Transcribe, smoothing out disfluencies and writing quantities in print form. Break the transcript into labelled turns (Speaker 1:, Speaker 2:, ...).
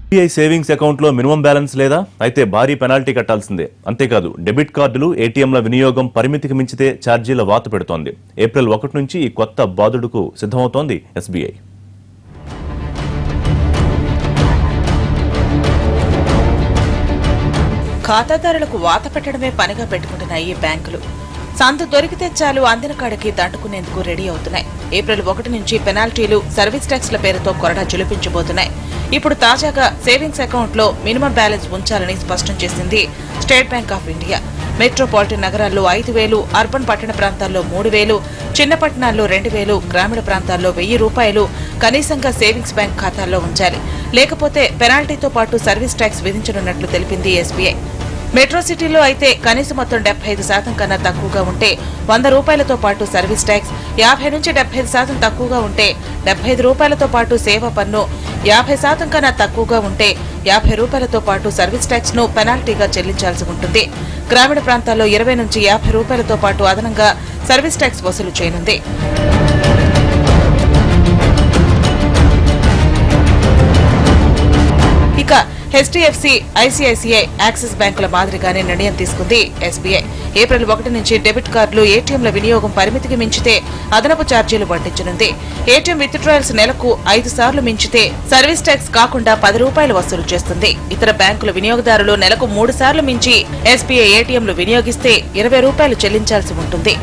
Speaker 1: SBI savings అకౌంట్లో minimum balance లేదా? అయితే భారీ పెనాల్టీ కట్టాల్సిందే. అంతేకాదు డెబిట్ కార్డులు, ఏటీఎంల వినియోగం పరిమితికి మించితే ఛార్జీల వాత పెడుతోంది. ఏప్రిల్ 1 నుంచి ఈ కొత్త బాదుడుకు సిద్ధమవుతోంది ఎస్బీఐ.
Speaker 2: ఖాతాదారులకు వాత పెట్టడమే పనిగా పెట్టుకుంటున్నాయి ఈ బ్యాంకులు. సందు దొరికితే చాలు అందిన కాడికి దండుకునేందుకు రెడీ అవుతున్నాయి. ఏప్రిల్ 1 నుంచి పెనాల్టీలు, సర్వీస్ ట్యాక్స్ల పేరుతో కొరడా జులిపించబోతున్నాయి. ఇప్పుడు తాజాగా సేవింగ్స్ అకౌంట్లో మినిమం బ్యాలెన్స్ ఉంచాలని స్పష్టం చేసింది state bank of India. Metropolitan నగరాల్లో 5,000, అర్బన్ పట్టణ ప్రాంతాల్లో 3,000, చిన్న పట్టణాల్లో 2,000, గ్రామీణ ప్రాంతాల్లో 1,000 రూపాయలు కనీసంగా సేవింగ్స్ బ్యాంక్ ఖాతాల్లో ఉంచాలి. లేకపోతే పెనాల్టీతో పాటు సర్వీస్ ట్యాక్స్ విధించనున్నట్లు తెలిపింది ఎస్బీఐ. మెట్రో సిటీలో అయితే కనీస మొత్తం 75% కన్నా తక్కువగా ఉంటే 100 రూపాయలతో పాటు సర్వీస్ ట్యాక్స్, 50 నుంచి 75% తక్కువగా ఉంటే 75 రూపాయలతో పాటు సేవా పన్ను, 50% కన్నా తక్కువగా ఉంటే 50 రూపాయలతో పాటు సర్వీస్ ట్యాక్స్ ను పెనాల్టీగా చెల్లించాల్సి ఉంటుంది. గ్రామీణ ప్రాంతాల్లో 20 నుంచి 50 రూపాయలతో పాటు అదనంగా సర్వీస్ ట్యాక్స్ వసూలు చేయనుంది. ఇక హెచ్డీఎఫ్సీ, ఐసీఐసీఐ, యాక్సిస్ బ్యాంకుల మాదిరిగానే నిర్ణయం తీసుకుంది ఎస్బీఐ. ఏప్రిల్ 1 నుంచి డెబిట్ కార్డులు, ఏటీఎంల వినియోగం పరిమితికి మించితే అదనపు ఛార్జీలు వడ్డించనుంది. ఏటీఎం విత్డ్రాయల్స్ నెలకు 5 సార్లు మించితే సర్వీస్ ట్యాక్స్ కాకుండా 10 రూపాయలు వసూలు చేస్తుంది. ఇతర బ్యాంకుల వినియోగదారులు నెలకు 3 సార్లు మించి ఎస్బీఐ ఏటీఎంలు వినియోగిస్తే 20 రూపాయలు చెల్లించాల్సి ఉంటుంది.